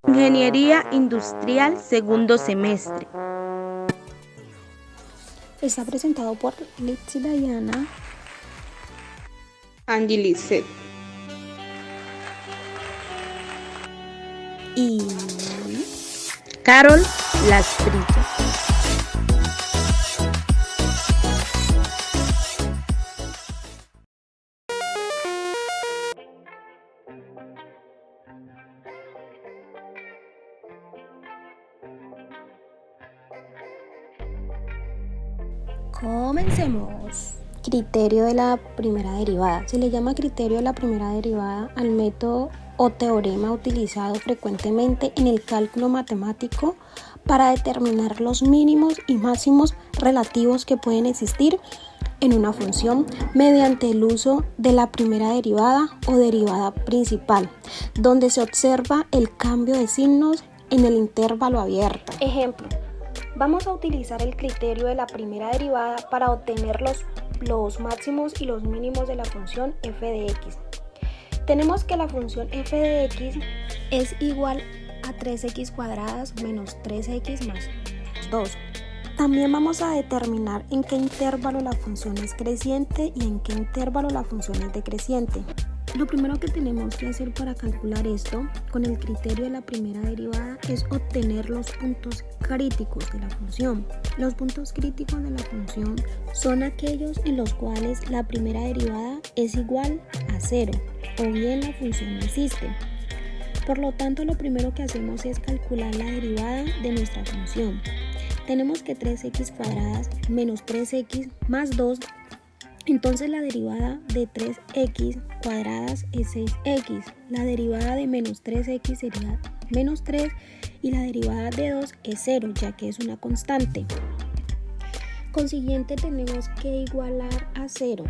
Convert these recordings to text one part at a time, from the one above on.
Ingeniería Industrial, segundo semestre. Está presentado por Litsi Diana, Angie Lisset y Carol Lastrilla. comencemos. Criterio de la primera derivada. Se le llama criterio de la primera derivada al método o teorema utilizado frecuentemente en el cálculo matemático para determinar los mínimos y máximos relativos que pueden existir en una función mediante el uso de la primera derivada o derivada principal, donde se observa el cambio de signos en el intervalo abierto. Ejemplo, vamos a utilizar el criterio de la primera derivada para obtener los máximos y los mínimos de la función f de x. Tenemos que la función f de x es igual a 3x cuadradas menos 3x más 2. También vamos a determinar en qué intervalo la función es creciente y en qué intervalo la función es decreciente. Lo primero que tenemos que hacer para calcular esto con el criterio de la primera derivada es obtener los puntos críticos de la función. Los puntos críticos de la función son aquellos en los cuales la primera derivada es igual a 0 o bien la función no existe. Por lo tanto, lo primero que hacemos es calcular la derivada de nuestra función. Tenemos que 3x cuadradas menos 3x más 2. Entonces la derivada de 3x cuadradas es 6x, la derivada de menos 3x sería menos 3 y la derivada de 2 es 0, ya que es una constante. Consiguiente tenemos que igualar a 0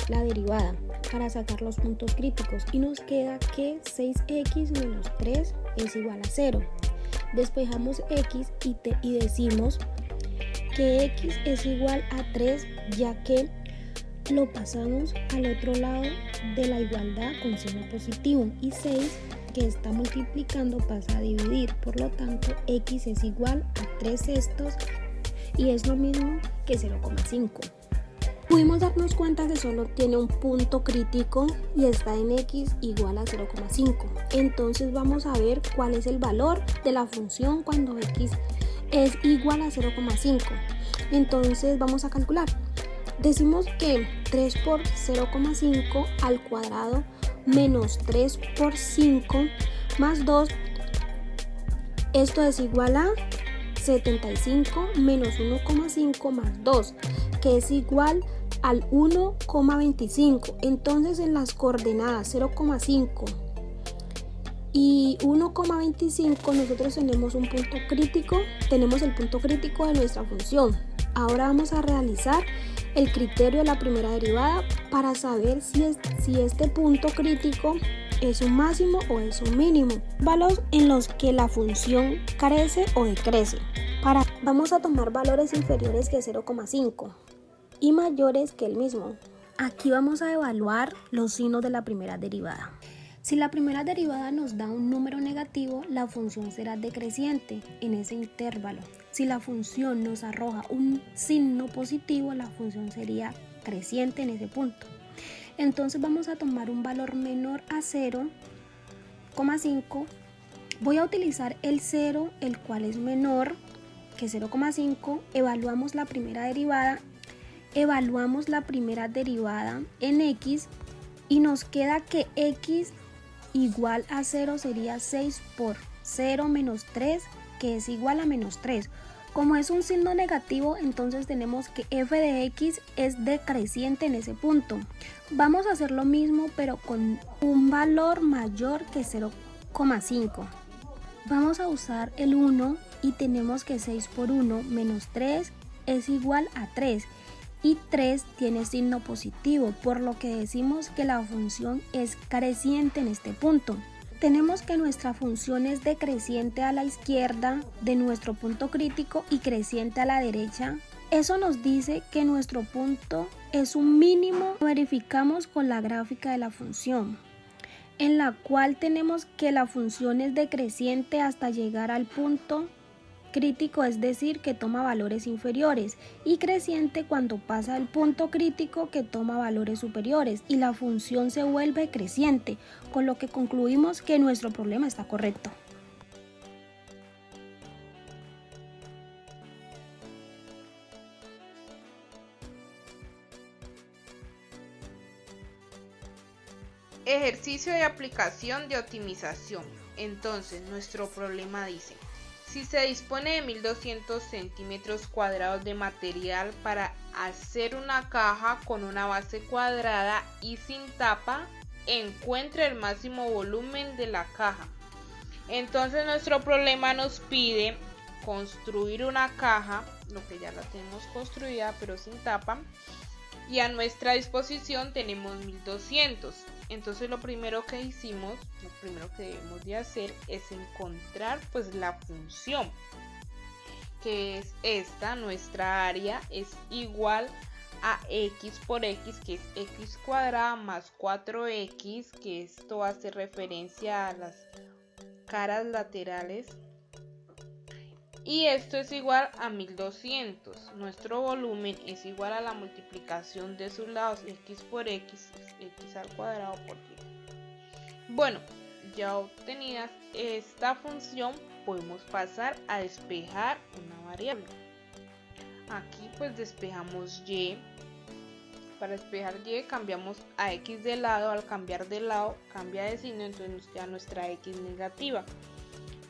la derivada para sacar los puntos críticos y nos queda que 6x menos 3 es igual a 0. Despejamos x y decimos que x es igual a 3, ya que lo pasamos al otro lado de la igualdad con signo positivo y 6 que está multiplicando pasa a dividir, por lo tanto x es igual a 3 sextos y es lo mismo que 0,5. Pudimos darnos cuenta que solo tiene un punto crítico y está en x igual a 0,5. Entonces vamos a ver cuál es el valor de la función cuando x es igual a 0,5. Entonces vamos a calcular. Decimos que 3 por 0,5 al cuadrado menos 3 por 5 más 2, esto es igual a 75 menos 1,5 más 2, que es igual al 1,25. Entonces en las coordenadas 0,5 y 1,25 nosotros tenemos un punto crítico, tenemos el punto crítico de nuestra función. Ahora vamos a realizar el criterio de la primera derivada para saber si este punto crítico es un máximo o es un mínimo. Valores en los que la función crece o decrece. Vamos a tomar valores inferiores que 0,5 y mayores que el mismo. Aquí vamos a evaluar los signos de la primera derivada. Si la primera derivada nos da un número negativo, la función será decreciente en ese intervalo. Si la función nos arroja un signo positivo, la función sería creciente en ese punto. Entonces vamos a tomar un valor menor a 0,5. Voy a utilizar el 0, el cual es menor que 0,5. Evaluamos la primera derivada en x y nos queda que x igual a 0 sería 6 por 0 menos 3, que es igual a menos 3. Como es un signo negativo, entonces tenemos que f de x es decreciente en ese punto. Vamos a hacer lo mismo, pero con un valor mayor que 0,5. Vamos a usar el 1 y tenemos que 6 por 1 menos 3 es igual a 3. Y 3 tiene signo positivo, por lo que decimos que la función es creciente en este punto. Tenemos que nuestra función es decreciente a la izquierda de nuestro punto crítico y creciente a la derecha. Eso nos dice que nuestro punto es un mínimo. Verificamos con la gráfica de la función. en la cual tenemos que la función es decreciente hasta llegar al punto crítico, es decir, que toma valores inferiores, y creciente cuando pasa el punto crítico que toma valores superiores y la función se vuelve creciente, con lo que concluimos que nuestro problema está correcto. Ejercicio de aplicación de optimización. Entonces, nuestro problema dice: si se dispone de 1200 centímetros cuadrados de material para hacer una caja con una base cuadrada y sin tapa, encuentre el máximo volumen de la caja. Entonces, nuestro problema nos pide construir una caja, lo que ya la tenemos construida pero sin tapa, y a nuestra disposición tenemos 1200. Entonces lo primero que debemos de hacer es encontrar pues la función, que es esta. Nuestra área es igual a x por x, que es x cuadrada más 4x, que esto hace referencia a las caras laterales, y esto es igual a 1200. Nuestro volumen es igual a la multiplicación de sus lados, x por x, x al cuadrado por y. Bueno, ya obtenida esta función, podemos pasar a despejar una variable. Aquí pues despejamos y. Para despejar y cambiamos a x de lado. Al cambiar de lado cambia de signo, entonces nos queda nuestra x negativa.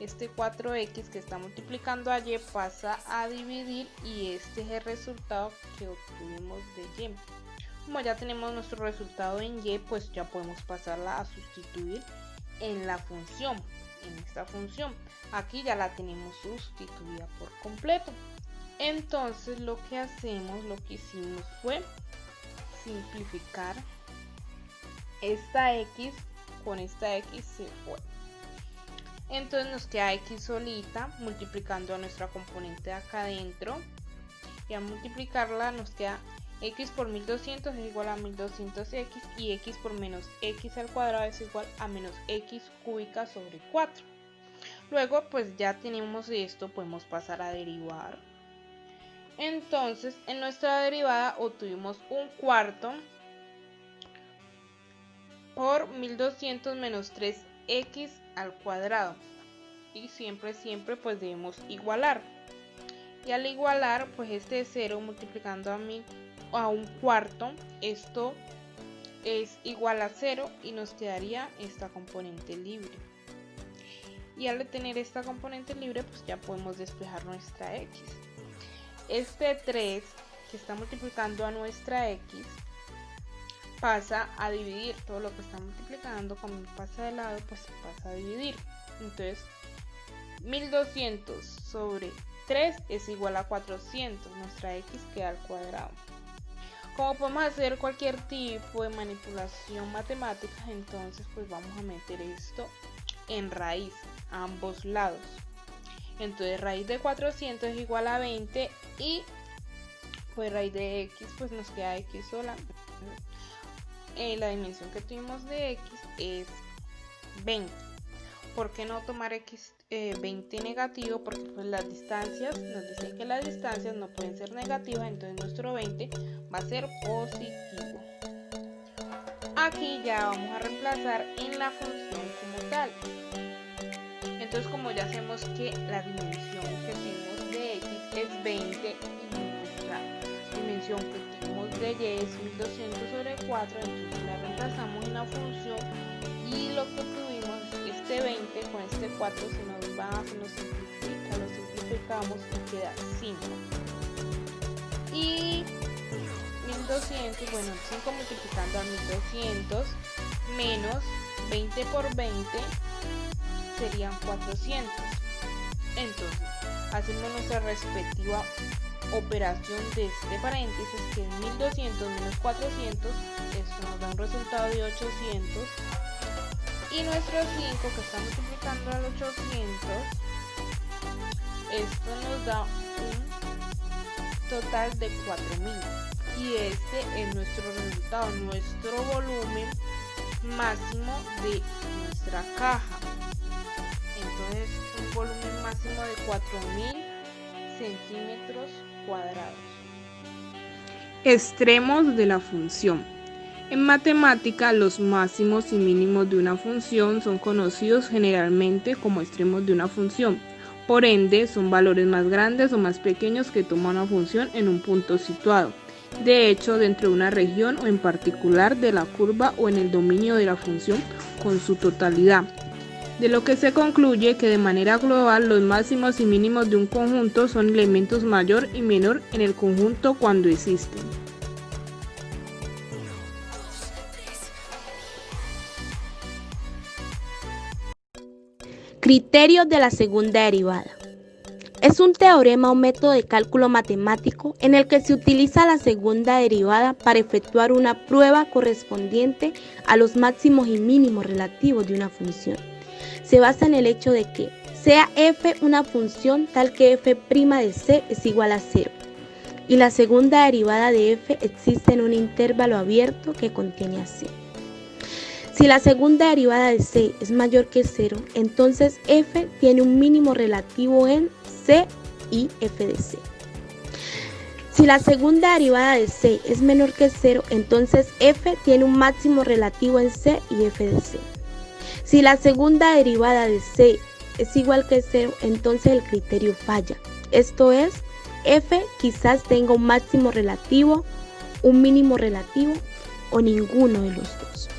Este 4x que está multiplicando a y pasa a dividir, y este es el resultado que obtuvimos de y. Como ya tenemos nuestro resultado en y, pues ya podemos pasarla a sustituir en la función, en esta función. Aquí ya la tenemos sustituida por completo. Entonces lo que hicimos fue simplificar esta x, con esta x se fue. Entonces nos queda x solita, multiplicando a nuestra componente de acá adentro, y al multiplicarla nos queda x por 1200 es igual a 1200x, y x por menos x al cuadrado es igual a menos x cúbica sobre 4. Luego pues ya tenemos esto, podemos pasar a derivar. Entonces en nuestra derivada obtuvimos un cuarto por 1200 menos 3x al cuadrado, y siempre pues debemos igualar, y al igualar pues este 0 multiplicando a un cuarto, esto es igual a 0 y nos quedaría esta componente libre, y al tener esta componente libre pues ya podemos despejar nuestra x. Este 3 que está multiplicando a nuestra x pasa a dividir. Todo lo que está multiplicando, como pasa de lado, pues pasa a dividir. Entonces 1200 sobre 3 es igual a 400. Nuestra x queda al cuadrado. Como podemos hacer cualquier tipo de manipulación matemática, entonces pues vamos a meter esto en raíz a ambos lados. Entonces raíz de 400 es igual a 20, y pues raíz de x pues nos queda x sola. La dimensión que tuvimos de x es 20. ¿Por qué no tomar x 20 negativo? Porque pues las distancias nos dicen que las distancias no pueden ser negativas, entonces nuestro 20 va a ser positivo. Aquí ya vamos a reemplazar en la función como tal. Entonces como ya sabemos que la dimensión que tenemos de x es 20 y nuestra dimensión que tenemos de y es 1200 sobre 4, entonces la reemplazamos en la función, y lo que tuvimos es este 20 con este 4 se nos va, se nos simplifica, lo simplificamos y queda 5. Y 1200, bueno, 5 multiplicando a 1200 menos 20 por 20 serían 400. Entonces hacemos nuestra respectiva operación de este paréntesis, que es 1200 menos 400, esto nos da un resultado de 800, y nuestro 5 que está multiplicando al 800, esto nos da un total de 4000, y este es nuestro resultado. Nuestro volumen máximo de nuestra caja. Entonces, un volumen máximo de 4000 centímetros cuadrados. Extremos de la función. En matemática, los máximos y mínimos de una función son conocidos generalmente como extremos de una función. Por ende, son valores más grandes o más pequeños que toma una función en un punto situado. De hecho, dentro de una región o en particular de la curva o en el dominio de la función con su totalidad. De lo que se concluye que de manera global los máximos y mínimos de un conjunto son elementos mayor y menor en el conjunto cuando existen. Criterios de la segunda derivada. Es un teorema o método de cálculo matemático en el que se utiliza la segunda derivada para efectuar una prueba correspondiente a los máximos y mínimos relativos de una función. Se basa en el hecho de que sea f una función tal que f' de c es igual a 0 y la segunda derivada de f existe en un intervalo abierto que contiene a c. Si la segunda derivada de c es mayor que 0, entonces f tiene un mínimo relativo en c y f de c. Si la segunda derivada de c es menor que 0, entonces f tiene un máximo relativo en c y f de c. Si la segunda derivada de c es igual que 0, entonces el criterio falla. Esto es, f quizás tenga un máximo relativo, un mínimo relativo o ninguno de los dos.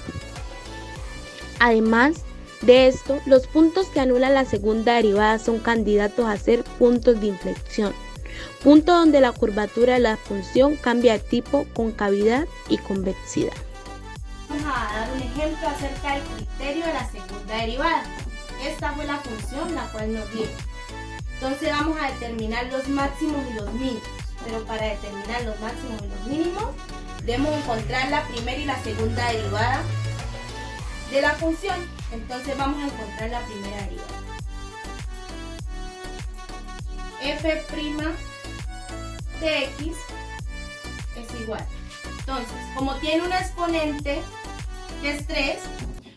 Además de esto, los puntos que anulan la segunda derivada son candidatos a ser puntos de inflexión, punto donde la curvatura de la función cambia de tipo concavidad y convexidad. Vamos a dar un ejemplo acerca del criterio de la segunda derivada. Esta fue la función la cual nos dio. Entonces vamos a determinar los máximos y los mínimos, pero para determinar los máximos y los mínimos debemos encontrar la primera y la segunda derivada de la función. Entonces vamos a encontrar la primera derivada. f' de x es igual. Entonces, como tiene un exponente que es 3,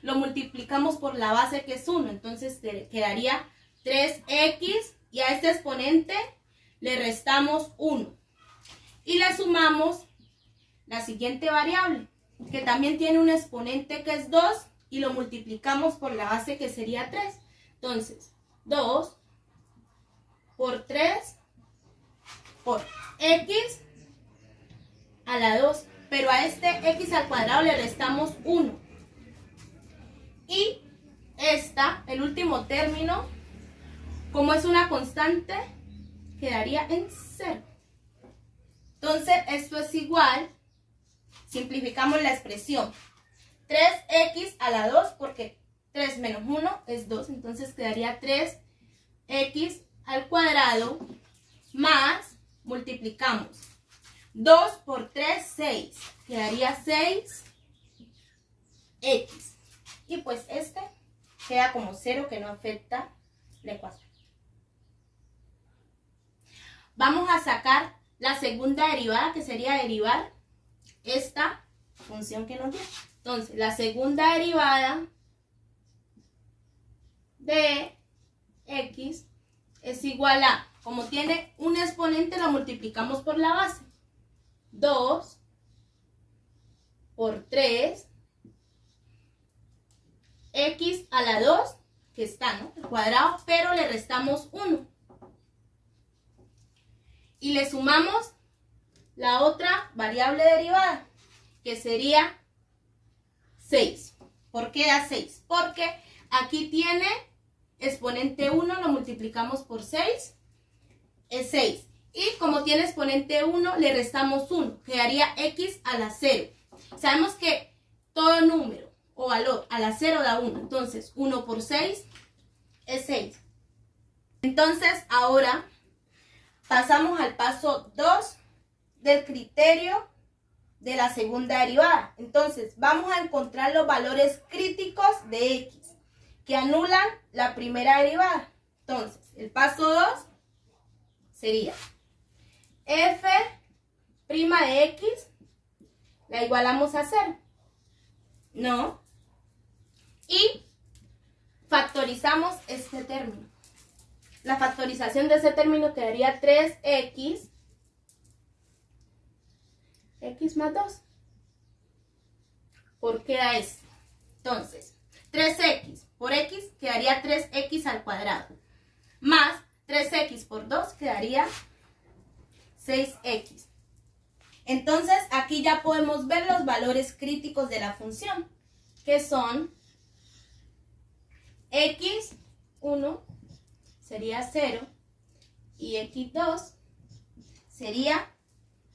lo multiplicamos por la base que es 1. Entonces quedaría 3x y a este exponente le restamos 1. Y le sumamos la siguiente variable, que también tiene un exponente que es 2 y lo multiplicamos por la base que sería 3. Entonces, 2 por 3 por x a la 2. Pero a este x al cuadrado le restamos 1. Y el último término, como es una constante, quedaría en 0. Entonces, esto es igual, simplificamos la expresión, 3x a la 2, porque 3 menos 1 es 2, entonces quedaría 3x al cuadrado más, multiplicamos 2 por 3, 6. Quedaría 6x. Y pues este queda como 0, que no afecta la ecuación. Vamos a sacar la segunda derivada, que sería derivar esta función que nos dio. Entonces, la segunda derivada de x es igual a, como tiene un exponente, lo multiplicamos por la base. 2 por 3 x a la 2, que está, ¿no?, el cuadrado, pero le restamos 1 y le sumamos la otra variable derivada, que sería 6. ¿Por qué da 6? Porque aquí tiene exponente 1, lo multiplicamos por 6, es 6. Y como tiene exponente 1, le restamos 1, quedaría x a la 0. Sabemos que todo número o valor a la 0 da 1, entonces 1 por 6 es 6. Entonces ahora pasamos al paso 2 del criterio de la segunda derivada. Entonces vamos a encontrar los valores críticos de x que anulan la primera derivada. Entonces el paso 2 sería f' de x la igualamos a 0. No, y factorizamos este término. La factorización de ese término quedaría 3x más 2. ¿Por qué da esto? Entonces, 3x por x quedaría 3x al cuadrado. Más 3x por 2 quedaría 6x. Entonces, aquí ya podemos ver los valores críticos de la función, que son x1 sería 0 y x2 sería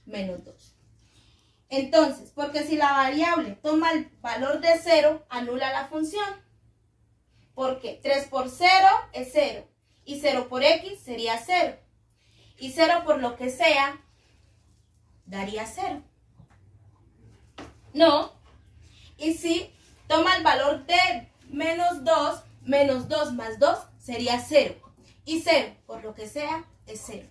menos 2. Entonces, porque si la variable toma el valor de 0, anula la función. Porque 3 por 0 es 0 y 0 por x sería 0. Y 0 por lo que sea daría 0. No. Y si toma el valor de menos 2 más 2 sería 0. Y 0 por lo que sea es 0.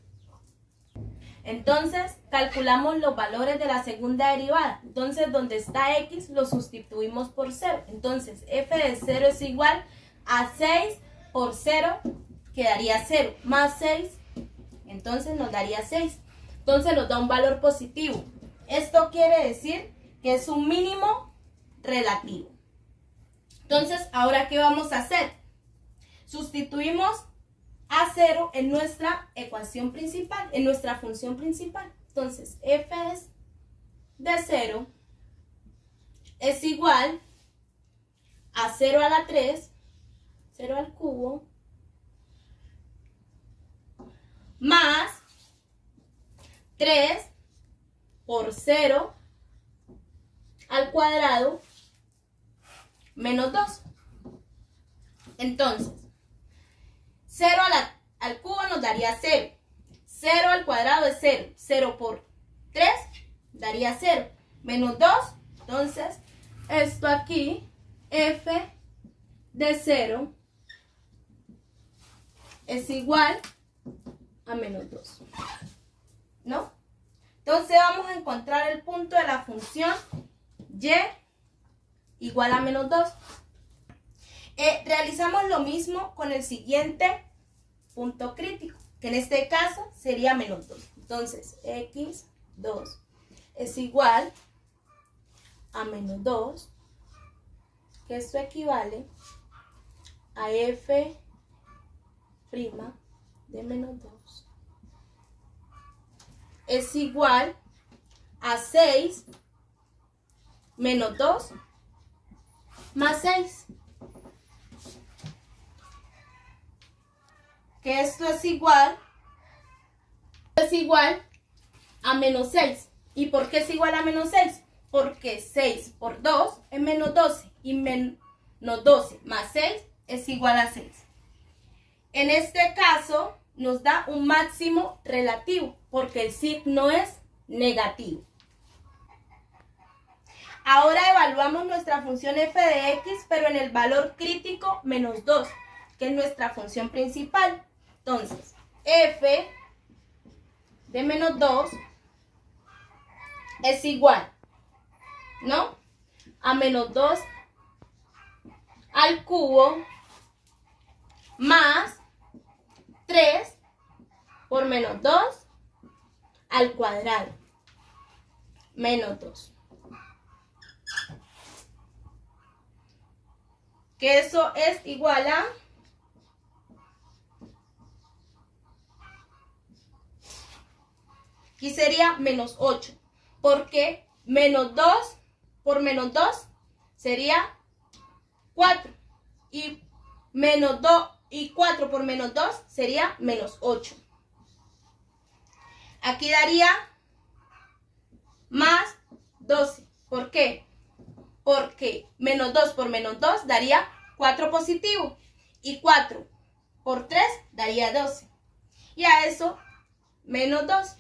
Entonces, calculamos los valores de la segunda derivada. Entonces, donde está x, lo sustituimos por 0. Entonces, f de 0 es igual a 6 por 0, quedaría 0, más 6, entonces nos daría 6. Entonces, nos da un valor positivo. Esto quiere decir que es un mínimo relativo. Entonces, ¿ahora qué vamos a hacer? Sustituimos a 0 en nuestra ecuación principal, en nuestra función principal. Entonces, f de 0 es igual a 0 a la 3, 0 al cubo, más 3 por 0 al cuadrado, menos 2. Entonces, 0 al cubo nos daría 0. 0 al cuadrado es 0. 0 por 3 daría 0. Menos 2. Entonces, esto aquí, f de 0 es igual a menos 2. ¿No? Entonces, vamos a encontrar el punto de la función y igual a menos 2. Realizamos lo mismo con el siguiente punto crítico, que en este caso sería menos 2. Entonces, x2 es igual a menos 2, que esto equivale a f' de menos 2. Es igual a 6 menos 2 más 6. Que esto es igual a menos 6. ¿Y por qué es igual a menos 6? Porque 6 por 2 es menos 12 y menos 12 más 6 es igual a 6. En este caso nos da un máximo relativo porque el signo es negativo. Ahora evaluamos nuestra función f de x, pero en el valor crítico menos 2, que es nuestra función principal. Entonces, f de menos 2 es igual, ¿no? A menos 2 al cubo más 3 por menos 2 al cuadrado, menos 2. Que eso es igual a aquí sería menos 8, porque menos 2 por menos 2 sería 4, y menos 2 y 4 por menos 2 sería menos 8. Aquí daría más 12. ¿Por qué? Porque menos 2 por menos 2 daría 4 positivo, y 4 por 3 daría 12. Y a eso, menos 2.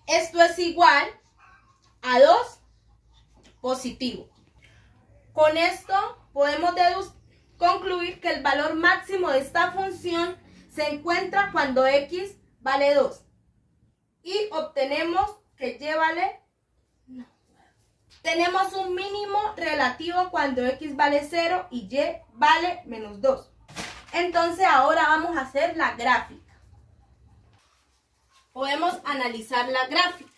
Esto es igual a 2 positivo. Con esto podemos concluir que el valor máximo de esta función se encuentra cuando x vale 2. Y obtenemos que y vale Tenemos un mínimo relativo cuando x vale 0 y y vale menos 2. Entonces ahora vamos a hacer la gráfica. Podemos analizar la gráfica.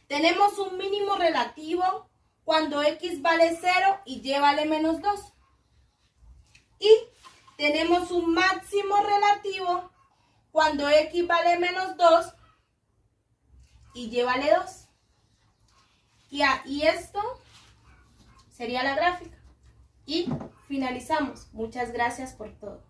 Tenemos un mínimo relativo cuando x vale 0 y y vale menos 2. Y tenemos un máximo relativo cuando x vale menos 2 y y vale 2. Y esto sería la gráfica. Y finalizamos. Muchas gracias por todo.